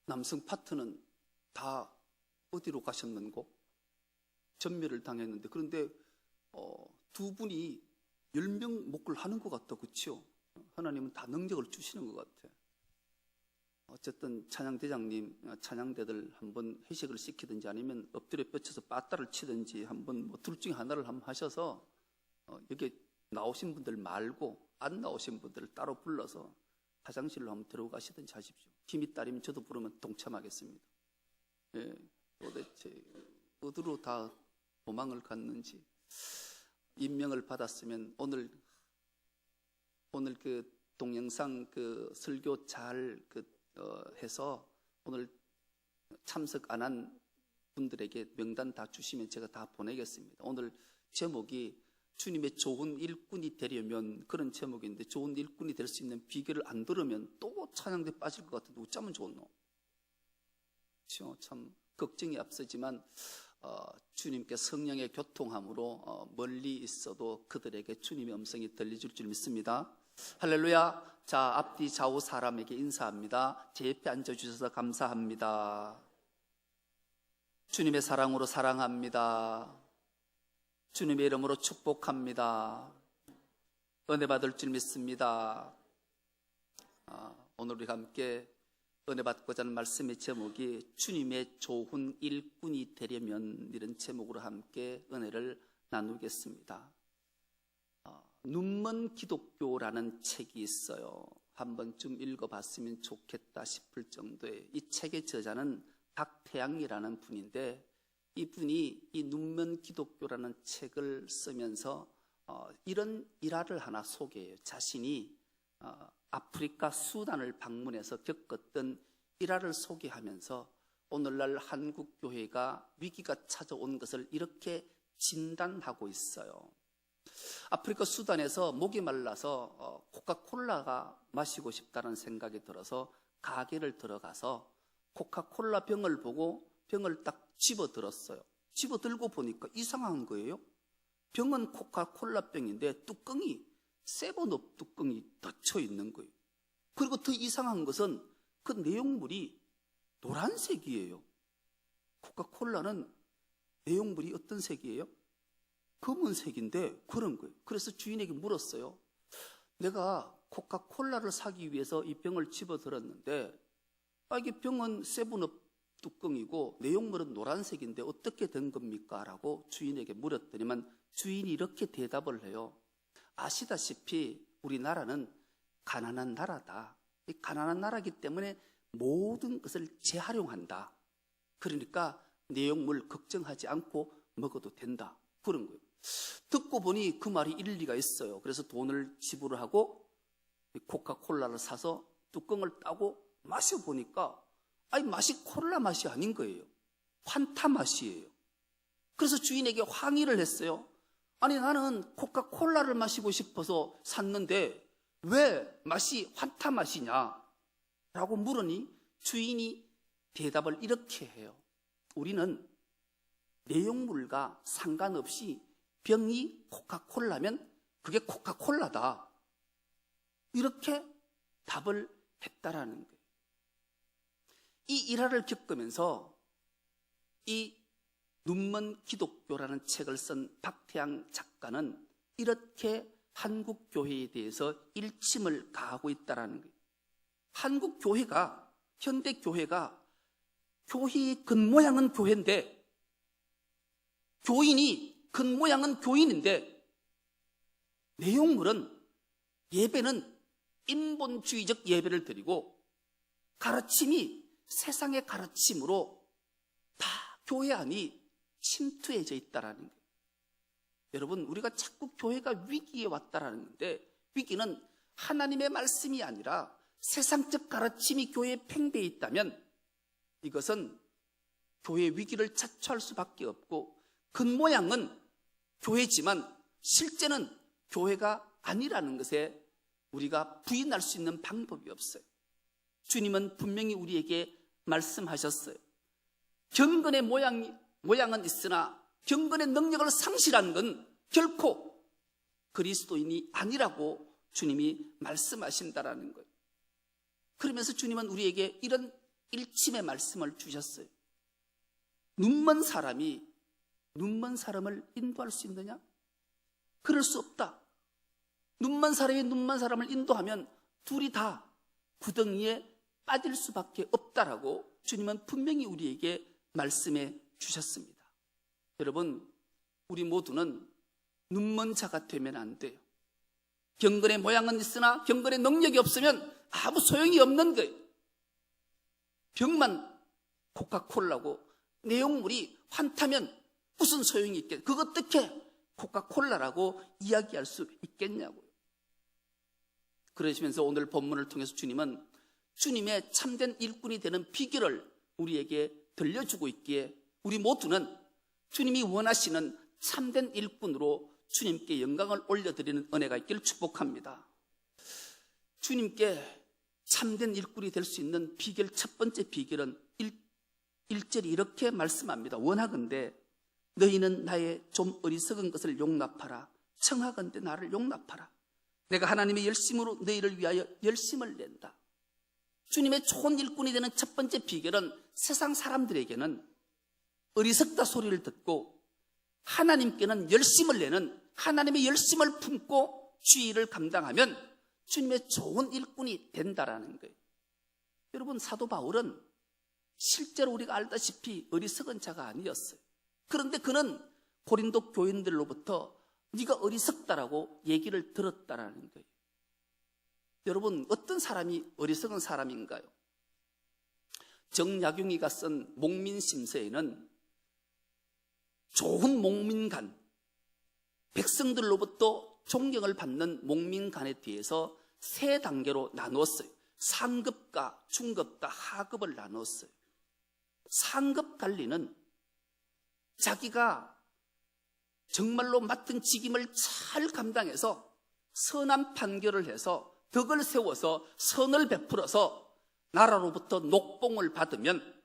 남성 파트는 다 어디로 가셨는고? 전멸을 당했는데, 그런데 두 분이 10명 목을 하는 것 같다, 그렇죠? 하나님은 다 능력을 주시는 것 같아. 어쨌든 찬양대장님, 찬양대들 한번 회식을 시키든지 아니면 엎드려 뻗쳐서 빠따를 치든지 한번 뭐 둘 중에 하나를 한번 하셔서 여기 나오신 분들 말고 안 나오신 분들을 따로 불러서 화장실로 한번 들어가시든지 하십시오. 힘이 따르면 저도 부르면 동참하겠습니다. 예, 도대체 어디로 다 도망을 갔는지. 임명을 받았으면 오늘 그 동영상 그 설교 잘 해서 오늘 참석 안 한 분들에게 명단 다 주시면 제가 다 보내겠습니다. 오늘 제목이 주님의 좋은 일꾼이 되려면, 그런 제목인데, 좋은 일꾼이 될 수 있는 비결을 안 들으면 또 찬양대 빠질 것 같은데 어쩌면 좋노? 참 걱정이 앞서지만 주님께 성령의 교통함으로 멀리 있어도 그들에게 주님의 음성이 들려줄 줄 믿습니다. 할렐루야. 자, 앞뒤 좌우 사람에게 인사합니다. 제 옆에 앉아주셔서 감사합니다. 주님의 사랑으로 사랑합니다. 주님의 이름으로 축복합니다. 은혜 받을 줄 믿습니다. 오늘 우리 함께 은혜 받고자 하는 말씀의 제목이 주님의 좋은 일꾼이 되려면, 이런 제목으로 함께 은혜를 나누겠습니다. 눈먼 기독교라는 책이 있어요. 한 번쯤 읽어봤으면 좋겠다 싶을 정도의, 이 책의 저자는 박태양이라는 분인데, 이분이 이 눈먼 기독교라는 책을 쓰면서 이런 일화를 하나 소개해요. 자신이 아프리카 수단을 방문해서 겪었던 일화를 소개하면서 오늘날 한국 교회가 위기가 찾아온 것을 이렇게 진단하고 있어요. 아프리카 수단에서 목이 말라서 코카콜라가 마시고 싶다는 생각이 들어서 가게를 들어가서 코카콜라 병을 보고 병을 딱 집어들었어요. 집어들고 보니까 이상한 거예요. 병은 코카콜라 병인데 뚜껑이 세븐업 뚜껑이 닫혀 있는 거예요. 그리고 더 이상한 것은 그 내용물이 노란색이에요. 코카콜라는 내용물이 어떤 색이에요? 검은색인데 그런 거예요. 그래서 주인에게 물었어요. 내가 코카콜라를 사기 위해서 이 병을 집어들었는데 이게 병은 세븐업 뚜껑이고 내용물은 노란색인데 어떻게 된 겁니까? 라고 주인에게 물었더니만 주인이 이렇게 대답을 해요. 아시다시피 우리나라는 가난한 나라다. 이 가난한 나라이기 때문에 모든 것을 재활용한다. 그러니까 내용물 걱정하지 않고 먹어도 된다. 그런 거예요. 듣고 보니 그 말이 일리가 있어요. 그래서 돈을 지불을 하고 코카콜라를 사서 뚜껑을 따고 마셔보니까 맛이 콜라 맛이 아닌 거예요. 환타 맛이에요. 그래서 주인에게 항의를 했어요. 아니 나는 코카콜라를 마시고 싶어서 샀는데 왜 맛이 환타 맛이냐? 라고 물으니 주인이 대답을 이렇게 해요. 우리는 내용물과 상관없이 병이 코카콜라면 그게 코카콜라다. 이렇게 답을 했다라는 거예요. 이 일화를 겪으면서 이 눈먼 기독교라는 책을 쓴 박태양 작가는 이렇게 한국 교회에 대해서 일침을 가하고 있다는 거예요. 한국 교회가, 현대 교회가 교회의 겉모양은 교회인데, 교인이 겉모양은 교인인데, 내용물은, 예배는 인본주의적 예배를 드리고 가르침이 세상의 가르침으로 다 교회 안이 침투해져 있다는 거예요. 여러분, 우리가 자꾸 교회가 위기에 왔다는 건데, 위기는 하나님의 말씀이 아니라 세상적 가르침이 교회에 팽배해 있다면 이것은 교회의 위기를 자초할 수밖에 없고, 겉모양은 교회지만 실제는 교회가 아니라는 것에 우리가 부인할 수 있는 방법이 없어요. 주님은 분명히 우리에게 말씀하셨어요. 경건의 모양은 있으나 경건의 능력을 상실한 건 결코 그리스도인이 아니라고 주님이 말씀하신다라는 거예요. 그러면서 주님은 우리에게 이런 일침의 말씀을 주셨어요. 눈먼 사람이 눈먼 사람을 인도할 수 있느냐? 그럴 수 없다. 눈먼 사람이 눈먼 사람을 인도하면 둘이 다 구덩이에 빠질 수밖에 없다라고 주님은 분명히 우리에게 말씀해 주셨습니다. 여러분, 우리 모두는 눈먼 자가 되면 안 돼요. 경건의 모양은 있으나 경건의 능력이 없으면 아무 소용이 없는 거예요. 병만 코카콜라고 내용물이 환타면 무슨 소용이 있겠어요? 그거 어떻게 코카콜라라고 이야기할 수 있겠냐고요. 그러시면서 오늘 본문을 통해서 주님은 주님의 참된 일꾼이 되는 비결을 우리에게 들려주고 있기에 우리 모두는 주님이 원하시는 참된 일꾼으로 주님께 영광을 올려드리는 은혜가 있기를 축복합니다. 주님께 참된 일꾼이 될 수 있는 비결, 첫 번째 비결은 1절이 이렇게 말씀합니다. 원하건대 너희는 나의 좀 어리석은 것을 용납하라. 청하건대 나를 용납하라. 내가 하나님의 열심으로 너희를 위하여 열심을 낸다. 주님의 좋은 일꾼이 되는 첫 번째 비결은 세상 사람들에게는 어리석다 소리를 듣고 하나님께는 열심을 내는 하나님의 열심을 품고 주의를 감당하면 주님의 좋은 일꾼이 된다라는 거예요. 여러분, 사도 바울은 실제로 우리가 알다시피 어리석은 자가 아니었어요. 그런데 그는 고린도 교인들로부터 네가 어리석다라고 얘기를 들었다라는 거예요. 여러분, 어떤 사람이 어리석은 사람인가요? 정약용이가 쓴 목민심서에는 좋은 목민간, 백성들로부터 존경을 받는 목민간에 대해서 세 단계로 나누었어요. 상급과 중급과 하급을 나누었어요. 상급 관리는 자기가 정말로 맡은 직임을 잘 감당해서 선한 판결을 해서 덕을 세워서 선을 베풀어서 나라로부터 녹봉을 받으면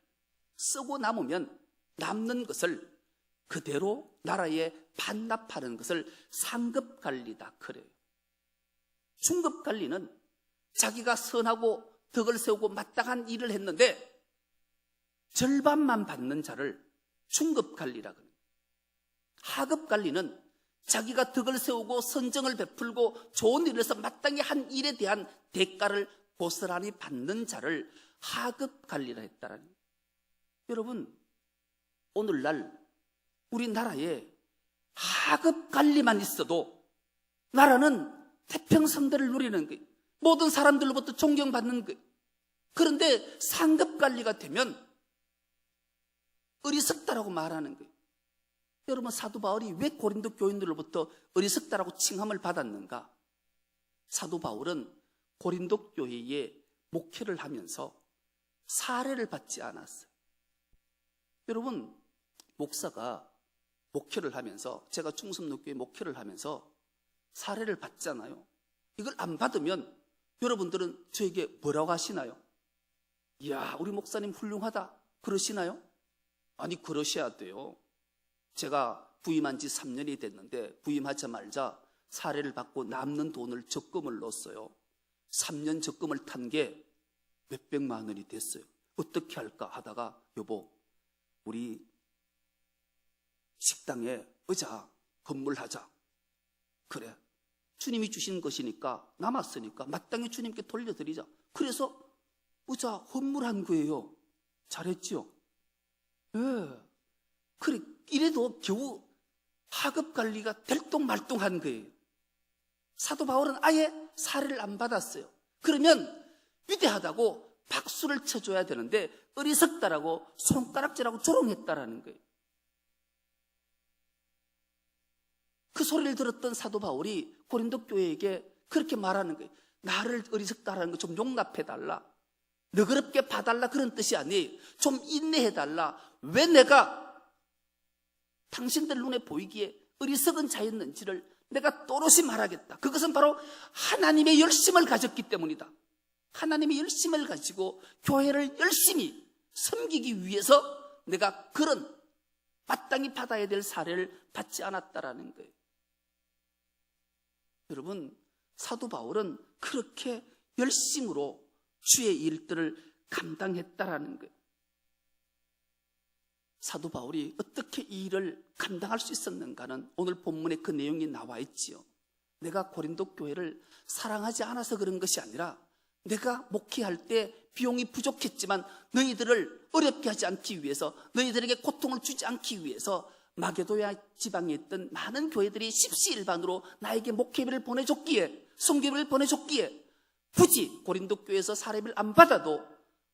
쓰고 남으면 남는 것을 그대로 나라에 반납하는 것을 상급관리다 그래요. 중급관리는 자기가 선하고 덕을 세우고 마땅한 일을 했는데 절반만 받는 자를 중급관리라 그래요. 하급관리는 자기가 덕을 세우고 선정을 베풀고 좋은 일을 해서 마땅히 한 일에 대한 대가를 고스란히 받는 자를 하급관리라 했다라는 거예요. 여러분, 오늘날 우리나라에 하급관리만 있어도 나라는 태평성대를 누리는 거예요. 모든 사람들로부터 존경받는 거예요. 그런데 상급관리가 되면 어리석다라고 말하는 거예요. 여러분, 사도 바울이 왜 고린도 교인들로부터 어리석다라고 칭함을 받았는가? 사도 바울은 고린도 교회에 목회를 하면서 사례를 받지 않았어요. 여러분, 목사가 목회를 하면서, 제가 충성로교회 목회를 하면서 사례를 받잖아요. 이걸 안 받으면 여러분들은 저에게 뭐라고 하시나요? 이야, 우리 목사님 훌륭하다 그러시나요? 아니, 그러셔야 돼요. 제가 부임한 지 3년이 됐는데 부임하자마자 사례를 받고 남는 돈을 적금을 넣었어요. 3년 적금을 탄 게 몇백만 원이 됐어요. 어떻게 할까 하다가 여보, 우리 식당에 의자 건물하자. 그래, 주님이 주신 것이니까 남았으니까 마땅히 주님께 돌려드리자. 그래서 의자 건물한 거예요. 잘했죠? 예. 그래, 이래도 겨우 하급관리가 들똥말똥한 거예요. 사도 바울은 아예 사례를 안 받았어요. 그러면 위대하다고 박수를 쳐줘야 되는데 어리석다라고 손가락질하고 조롱했다라는 거예요. 그 소리를 들었던 사도 바울이 고린도 교회에게 그렇게 말하는 거예요. 나를 어리석다라는 거 좀 용납해달라. 너그럽게 봐달라 그런 뜻이 아니에요. 좀 인내해달라. 왜 내가 당신들 눈에 보이기에 어리석은 자였는지를 내가 또렷이 말하겠다. 그것은 바로 하나님의 열심을 가졌기 때문이다. 하나님의 열심을 가지고 교회를 열심히 섬기기 위해서 내가 그런 마땅히 받아야 될 사례를 받지 않았다라는 거예요. 여러분, 사도 바울은 그렇게 열심으로 주의 일들을 감당했다라는 거예요. 사도 바울이 어떻게 이 일을 감당할 수 있었는가는 오늘 본문에 그 내용이 나와 있지요. 내가 고린도 교회를 사랑하지 않아서 그런 것이 아니라 내가 목회할 때 비용이 부족했지만 너희들을 어렵게 하지 않기 위해서, 너희들에게 고통을 주지 않기 위해서 마게도냐 지방에 있던 많은 교회들이 십시일반으로 나에게 목회비를 보내줬기에, 선교비를 보내줬기에 굳이 고린도 교회에서 사례비를 안 받아도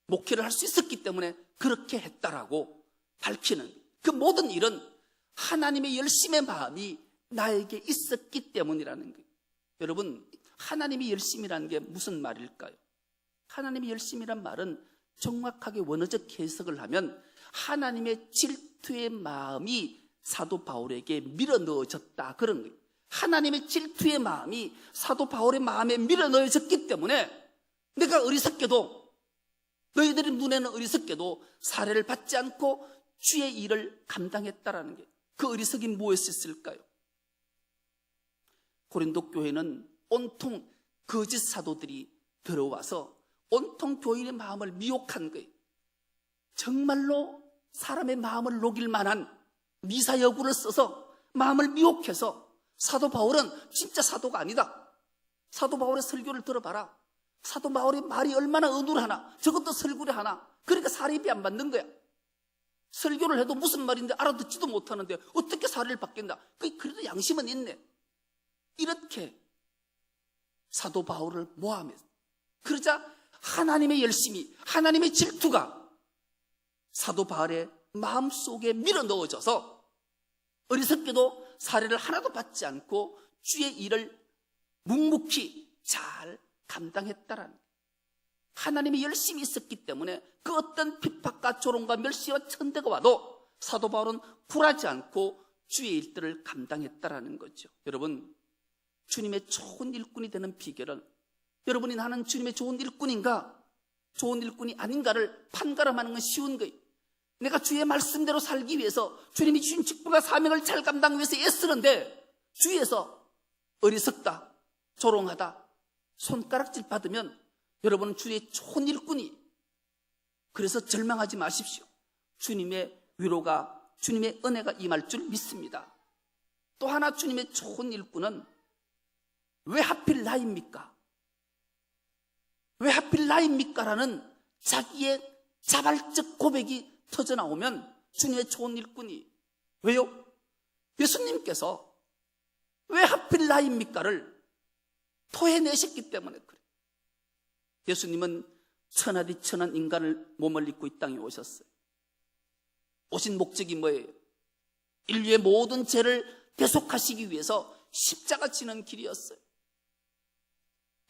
목회를 할 수 있었기 때문에 그렇게 했다라고 밝히는, 그 모든 일은 하나님의 열심의 마음이 나에게 있었기 때문이라는 거예요. 여러분, 하나님의 열심이라는 게 무슨 말일까요? 하나님의 열심이란 말은 정확하게 원어적 해석을 하면 하나님의 질투의 마음이 사도 바울에게 밀어넣어졌다, 그런 거예요. 하나님의 질투의 마음이 사도 바울의 마음에 밀어넣어졌기 때문에 내가 어리석게도, 너희들의 눈에는 어리석게도 사례를 받지 않고 주의 일을 감당했다라는 게, 그 어리석이 무엇이었을까요? 고린도 교회는 온통 거짓 사도들이 들어와서 온통 교인의 마음을 미혹한 거예요. 정말로 사람의 마음을 녹일 만한 미사여구를 써서 마음을 미혹해서, 사도 바울은 진짜 사도가 아니다, 사도 바울의 설교를 들어봐라, 사도 바울의 말이 얼마나 어눌하나, 저것도 설교를 하나, 그러니까 사례비 안 받는 거야. 설교를 해도 무슨 말인데 알아듣지도 못하는데 어떻게 사례를 받겠나, 그래도 양심은 있네, 이렇게 사도 바울을 모함했어. 그러자 하나님의 열심이, 하나님의 질투가 사도 바울의 마음속에 밀어넣어져서 어리석게도 사례를 하나도 받지 않고 주의 일을 묵묵히 잘 감당했다라는, 하나님의 열심이 있었기 때문에 그 어떤 핍박과 조롱과 멸시와 천대가 와도 사도 바울은 굴하지 않고 주의 일들을 감당했다라는 거죠. 여러분, 주님의 좋은 일꾼이 되는 비결은, 여러분이 나는 주님의 좋은 일꾼인가, 좋은 일꾼이 아닌가를 판가름하는 건 쉬운 거예요. 내가 주의 말씀대로 살기 위해서, 주님이 주신 직분과 사명을 잘 감당하기 위해서 애쓰는데 주위에서 어리석다, 조롱하다, 손가락질 받으면 여러분은 주의 좋은 일꾼이, 그래서 절망하지 마십시오. 주님의 위로가, 주님의 은혜가 임할 줄 믿습니다. 또 하나, 주님의 좋은 일꾼은 왜 하필 나입니까? 왜 하필 나입니까? 라는 자기의 자발적 고백이 터져나오면 주님의 좋은 일꾼이, 왜요? 예수님께서 왜 하필 나입니까를 토해내셨기 때문에 그래요. 예수님은 천하디천한 인간을 몸을 입고 이 땅에 오셨어요. 오신 목적이 뭐예요? 인류의 모든 죄를 대속하시기 위해서 십자가 지는 길이었어요.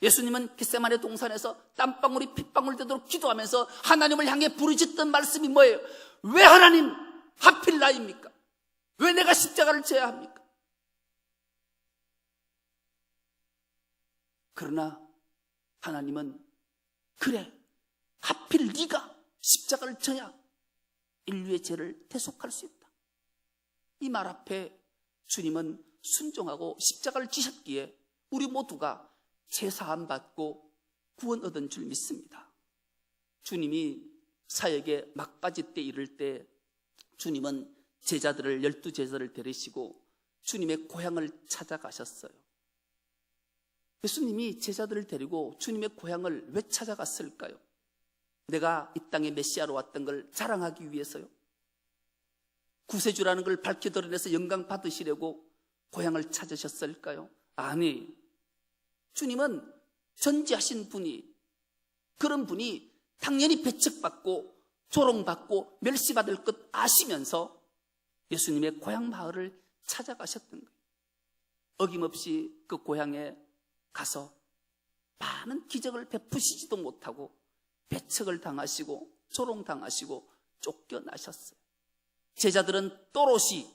예수님은 겟세마네 동산에서 땀방울이 핏방울 되도록 기도하면서 하나님을 향해 부르짖던 말씀이 뭐예요? 왜 하나님 하필 나입니까? 왜 내가 십자가를 져야 합니까? 그러나 하나님은, 그래, 하필 네가 십자가를 져야 인류의 죄를 대속할 수 있다, 이 말 앞에 주님은 순종하고 십자가를 지셨기에 우리 모두가 죄사함 받고 구원 얻은 줄 믿습니다. 주님이 사역에 막바지 때 이를 때 주님은 제자들을, 12제자를 데리시고 주님의 고향을 찾아가셨어요. 예수님이 제자들을 데리고 주님의 고향을 왜 찾아갔을까요? 내가 이 땅에 메시아로 왔던 걸 자랑하기 위해서요? 구세주라는 걸 밝히 드러내서 영광 받으시려고 고향을 찾으셨을까요? 아니, 주님은 전지하신 분이, 그런 분이 당연히 배척받고 조롱받고 멸시받을 것 아시면서 예수님의 고향 마을을 찾아가셨던 거예요. 어김없이 그 고향에 가서 많은 기적을 베푸시지도 못하고 배척을 당하시고 조롱당하시고 쫓겨나셨어요. 제자들은 또렷이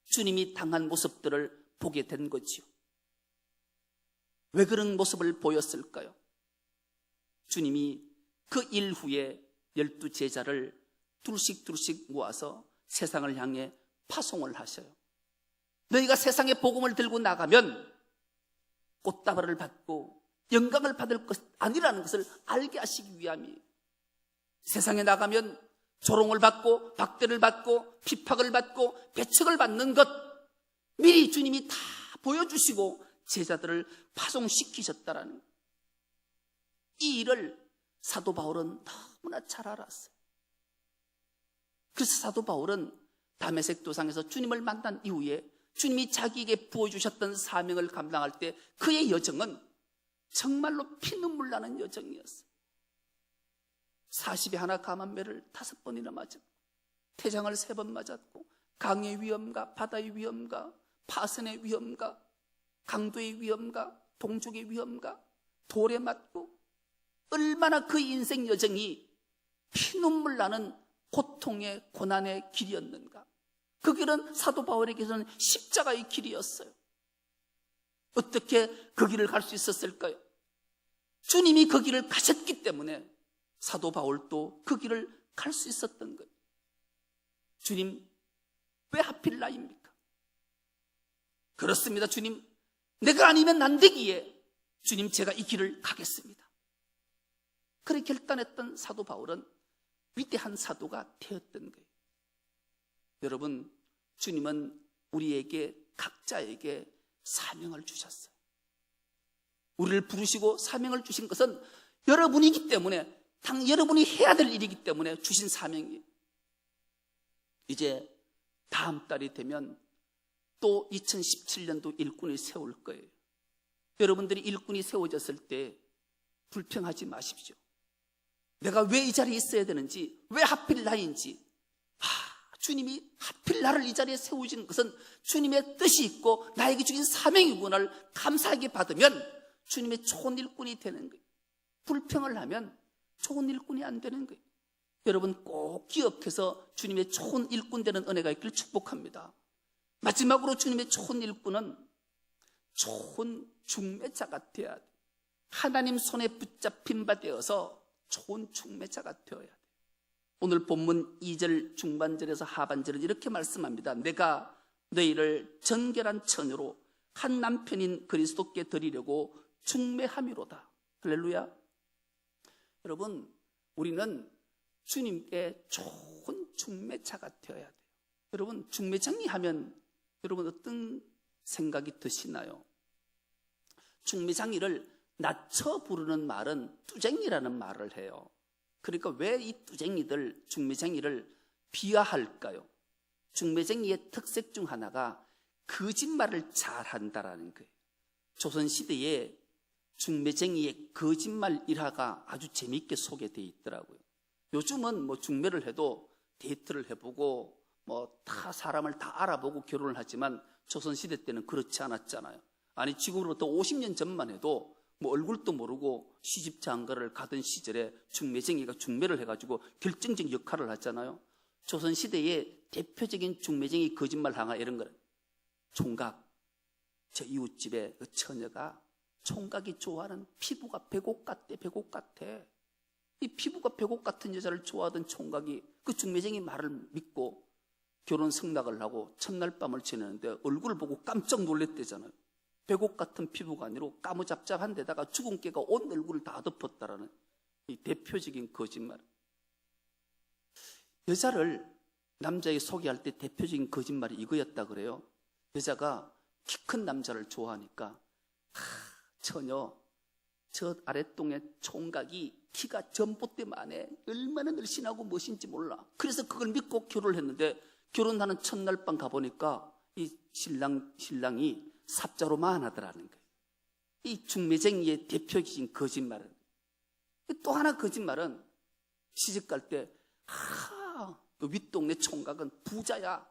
주님이 당한 모습들을 보게 된 거지요. 왜 그런 모습을 보였을까요? 주님이 그 일 후에 12제자를 둘씩 모아서 세상을 향해 파송을 하셔요. 너희가 세상에 복음을 들고 나가면 꽃다발을 받고 영광을 받을 것 아니라는 것을 알게 하시기 위함이에요. 세상에 나가면 조롱을 받고 박대를 받고 핍박을 받고 배척을 받는 것 미리 주님이 다 보여주시고 제자들을 파송시키셨다라는 이 일을 사도 바울은 너무나 잘 알았어요. 그래서 사도 바울은 다메섹 도상에서 주님을 만난 이후에 주님이 자기에게 부어주셨던 사명을 감당할 때 그의 여정은 정말로 피눈물 나는 여정이었어요. 40에 하나 감한매를 5번이나 맞았고 태장을 3번 맞았고 강의 위험과 바다의 위험과 파선의 위험과 강도의 위험과 동족의 위험과 돌에 맞고 얼마나 그 인생 여정이 피눈물 나는 고통의 고난의 길이었는가. 그 길은 사도 바울에게서는 십자가의 길이었어요. 어떻게 그 길을 갈 수 있었을까요? 주님이 그 길을 가셨기 때문에 사도 바울도 그 길을 갈 수 있었던 거예요. 주님, 왜 하필 나입니까? 그렇습니다. 주님, 내가 아니면 안 되기에 주님, 제가 이 길을 가겠습니다. 그렇게 결단했던 사도 바울은 위대한 사도가 되었던 거예요. 여러분, 주님은 우리에게 각자에게 사명을 주셨어요. 우리를 부르시고 사명을 주신 것은 여러분이기 때문에 여러분이 해야 될 일이기 때문에 주신 사명이에요. 이제 다음 달이 되면 또 2017년도 일꾼을 세울 거예요. 여러분들이 일꾼이 세워졌을 때 불평하지 마십시오. 내가 왜 이 자리에 있어야 되는지, 왜 하필 나인지, 주님이 하필 나를 이 자리에 세우신 것은 주님의 뜻이 있고 나에게 주신 사명이구나를 감사하게 받으면 주님의 좋은 일꾼이 되는 거예요. 불평을 하면 좋은 일꾼이 안 되는 거예요. 여러분 꼭 기억해서 주님의 좋은 일꾼 되는 은혜가 있기를 축복합니다. 마지막으로 주님의 좋은 일꾼은 좋은 중매자가 되어야 돼요. 하나님 손에 붙잡힌 바 되어서 좋은 중매자가 되어야 돼요. 오늘 본문 2절 중반절에서 하반절은 이렇게 말씀합니다. 내가 너희를 정결한 처녀로 한 남편인 그리스도께 드리려고 중매함이로다. 할렐루야. 여러분, 우리는 주님께 좋은 중매자가 되어야 돼요. 여러분, 중매장이 하면 여러분 어떤 생각이 드시나요? 중매장이를 낮춰 부르는 말은 뚜쟁이라는 말을 해요. 그러니까 왜 이 뚜쟁이들, 중매쟁이를 비하할까요? 중매쟁이의 특색 중 하나가 거짓말을 잘한다라는 거예요. 조선시대에 중매쟁이의 거짓말 일화가 아주 재미있게 소개되어 있더라고요. 요즘은 뭐 중매를 해도 데이트를 해보고 다 사람을 다 알아보고 결혼을 하지만 조선시대 때는 그렇지 않았잖아요. 아니 지금으로부터 50년 전만 해도 얼굴도 모르고 시집 장가를 가던 시절에 중매쟁이가 중매를 해가지고 결정적인 역할을 하잖아요. 조선시대의 대표적인 중매쟁이 거짓말 항아 이런 거는 총각, 저 이웃집에 그 처녀가 총각이 좋아하는 피부가 백옥 같대. 이 피부가 백옥 같은 여자를 좋아하던 총각이 그 중매쟁이 말을 믿고 결혼 승낙을 하고 첫날 밤을 지내는데 얼굴을 보고 깜짝 놀랬대잖아요. 백옥 같은 피부가 아니라 까무잡잡한 데다가 주근깨가 온 얼굴을 다 덮었다라는 이 대표적인 거짓말. 여자를 남자에게 소개할 때 대표적인 거짓말이 이거였다 그래요. 여자가 키 큰 남자를 좋아하니까 처녀 저 아랫동의 총각이 키가 전봇대만해 얼마나 늘씬하고 멋인지 몰라. 그래서 그걸 믿고 결혼을 했는데 결혼하는 첫날 밤 가보니까 이 신랑이 삽자로만 하더라는 거예요. 이 중매쟁이의 대표적인 거짓말은. 또 하나 거짓말은 시집갈 때 그 윗동네 총각은 부자야.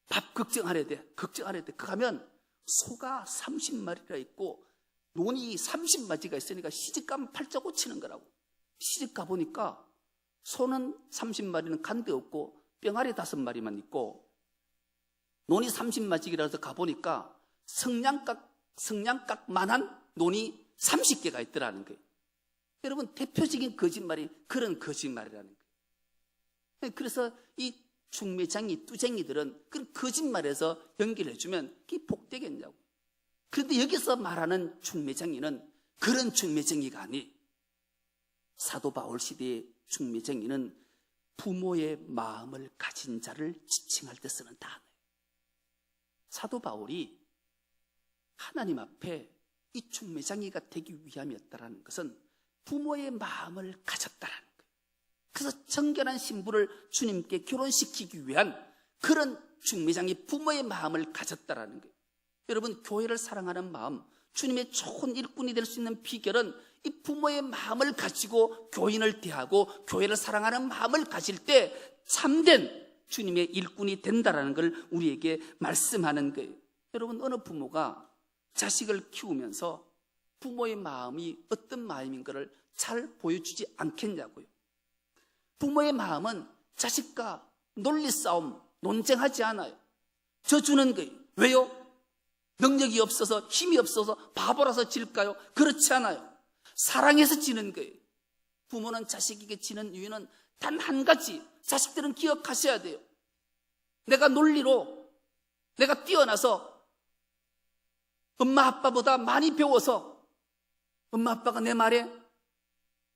밥 걱정하래 돼. 그 가면 소가 30마리가 있고 논이 30마리가 있으니까 시집가면 팔자 고치는 거라고. 시집 가보니까 소는 30마리는 간데 없고 병아리 5마리만 있고 논이 30마리라서 가보니까 성냥깍만한 논이 30개가 있더라는 거예요. 여러분 대표적인 거짓말이 그런 거짓말이라는 거예요. 그래서 이 중매장이 뚜쟁이들은 그런 거짓말에서 연결해주면 그게 복되겠냐고. 그런데 여기서 말하는 중매쟁이는 그런 중매쟁이가 아니 사도 바울 시대에 중매쟁이는 부모의 마음을 가진 자를 지칭할 때 쓰는 단어예요. 사도 바울이 하나님 앞에 이 중매쟁이가 되기 위함이었다는 것은 부모의 마음을 가졌다는 거예요. 그래서 정결한 신부를 주님께 결혼시키기 위한 그런 중매쟁이 부모의 마음을 가졌다는 거예요. 여러분, 교회를 사랑하는 마음, 주님의 좋은 일꾼이 될 수 있는 비결은 이 부모의 마음을 가지고 교인을 대하고 교회를 사랑하는 마음을 가질 때 참된 주님의 일꾼이 된다는 걸 우리에게 말씀하는 거예요. 여러분, 어느 부모가 자식을 키우면서 부모의 마음이 어떤 마음인가를 잘 보여주지 않겠냐고요. 부모의 마음은 자식과 논리싸움, 논쟁하지 않아요. 져주는 거예요. 왜요? 능력이 없어서, 힘이 없어서, 바보라서 질까요? 그렇지 않아요. 사랑해서 지는 거예요. 부모는 자식에게 지는 이유는 단 한 가지, 자식들은 기억하셔야 돼요. 내가 논리로, 내가 뛰어나서 엄마 아빠보다 많이 배워서 엄마 아빠가 내 말에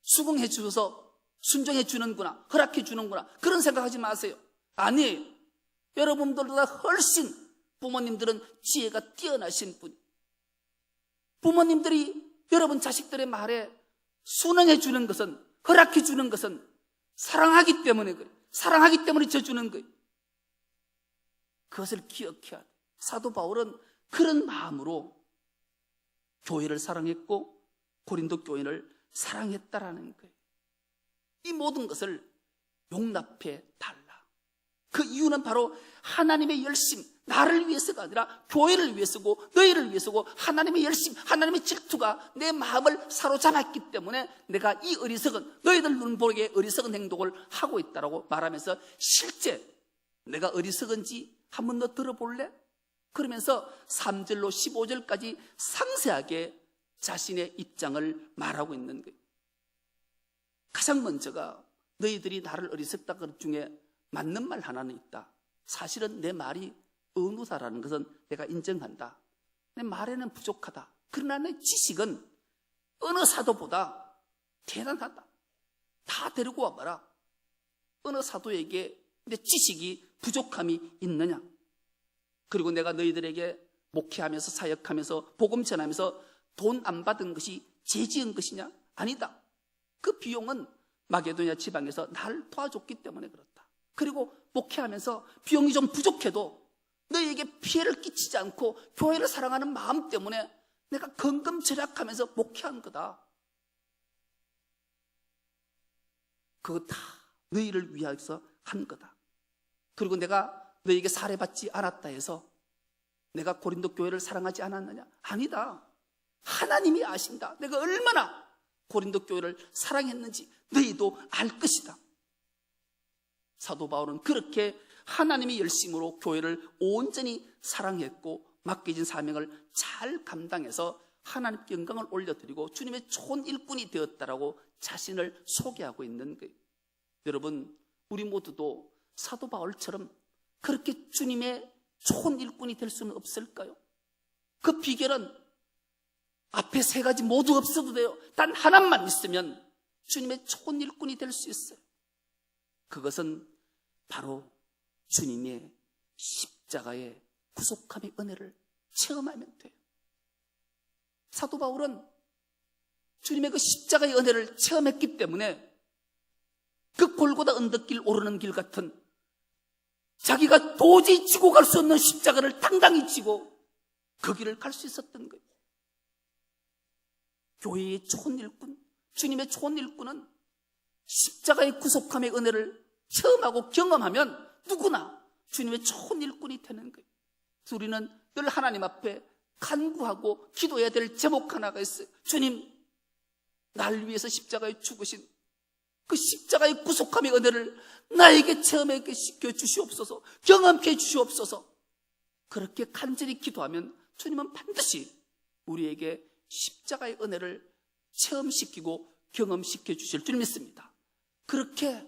수긍해 주셔서 순종해 주는구나, 허락해 주는구나, 그런 생각하지 마세요. 아니에요. 여러분들보다 훨씬 부모님들은 지혜가 뛰어나신 분. 부모님들이 여러분 자식들의 말에 순응해 주는 것은, 허락해 주는 것은 사랑하기 때문에 그래요. 사랑하기 때문에 져주는 거예요. 그것을 기억해야 돼요. 사도 바울은 그런 마음으로 교회를 사랑했고 고린도 교인을 사랑했다라는 거예요. 이 모든 것을 용납해 달라. 그 이유는 바로 하나님의 열심, 나를 위해서가 아니라 교회를 위해서고 너희를 위해서고 하나님의 열심, 하나님의 질투가 내 마음을 사로잡았기 때문에 내가 이 어리석은, 너희들 눈 보기에 어리석은 행동을 하고 있다라고 말하면서 실제 내가 어리석은지 한번 더 들어볼래? 그러면서 3절로 15절까지 상세하게 자신의 입장을 말하고 있는 거예요. 가장 먼저가 너희들이 나를 어리석다 그것 중에 맞는 말 하나는 있다. 사실은 내 말이 어누다라는 것은 내가 인정한다. 내 말에는 부족하다. 그러나 내 지식은 어느 사도보다 대단하다. 다 데리고 와봐라. 어느 사도에게 내 지식이 부족함이 있느냐. 그리고 내가 너희들에게 목회하면서 사역하면서 복음 전하면서 돈 안 받은 것이 죄 지은 것이냐? 아니다. 그 비용은 마게도냐 지방에서 나를 도와줬기 때문에 그렇다. 그리고 목회하면서 비용이 좀 부족해도 너희에게 피해를 끼치지 않고 교회를 사랑하는 마음 때문에 내가 건금절약하면서 목회한 거다. 그거 다 너희를 위해서 한 거다. 그리고 내가 너희에게 살해받지 않았다 해서 내가 고린도 교회를 사랑하지 않았느냐? 아니다. 하나님이 아신다. 내가 얼마나 고린도 교회를 사랑했는지 너희도 알 것이다. 사도 바울은 그렇게 하나님의 열심으로 교회를 온전히 사랑했고 맡겨진 사명을 잘 감당해서 하나님께 영광을 올려드리고 주님의 좋은 일꾼이 되었다라고 자신을 소개하고 있는 거예요. 여러분, 우리 모두도 사도 바울처럼 그렇게 주님의 좋은 일꾼이 될 수는 없을까요? 그 비결은 앞에 세 가지 모두 없어도 돼요. 단 하나만 있으면 주님의 좋은 일꾼이 될 수 있어요. 그것은 바로 주님의 십자가의 구속함의 은혜를 체험하면 돼요. 사도 바울은 주님의 그 십자가의 은혜를 체험했기 때문에 그 골고다 언덕길 오르는 길 같은 자기가 도저히 지고 갈 수 없는 십자가를 당당히 지고 그 길을 갈 수 있었던 거예요. 교회의 좋은 일꾼, 주님의 좋은 일꾼은 십자가의 구속함의 은혜를 체험하고 경험하면 누구나 주님의 좋은 일꾼이 되는 거예요. 그래서 우리는 늘 하나님 앞에 간구하고 기도해야 될 제목 하나가 있어요. 주님, 날 위해서 십자가에 죽으신 그 십자가의 구속함의 은혜를 나에게 체험하게 시켜 주시옵소서, 경험케 해 주시옵소서. 그렇게 간절히 기도하면 주님은 반드시 우리에게 십자가의 은혜를 체험시키고 경험시켜 주실 줄 믿습니다. 그렇게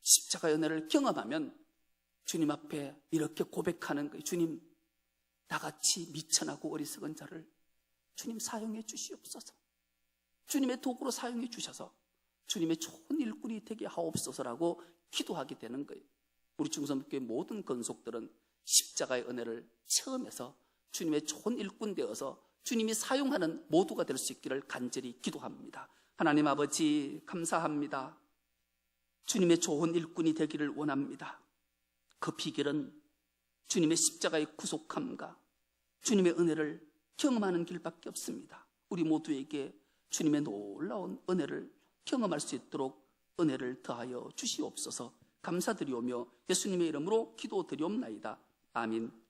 십자가의 은혜를 경험하면 주님 앞에 이렇게 고백하는 거예요. 주님, 나같이 미천하고 어리석은 자를 주님 사용해 주시옵소서. 주님의 도구로 사용해 주셔서 주님의 좋은 일꾼이 되게 하옵소서라고 기도하게 되는 거예요. 우리 중성교회 모든 건속들은 십자가의 은혜를 체험해서 주님의 좋은 일꾼 되어서 주님이 사용하는 모두가 될 수 있기를 간절히 기도합니다. 하나님 아버지 감사합니다. 주님의 좋은 일꾼이 되기를 원합니다. 그 비결은 주님의 십자가의 구속함과 주님의 은혜를 경험하는 길밖에 없습니다. 우리 모두에게 주님의 놀라운 은혜를 경험할 수 있도록 은혜를 더하여 주시옵소서. 감사드리오며 예수님의 이름으로 기도드리옵나이다. 아멘.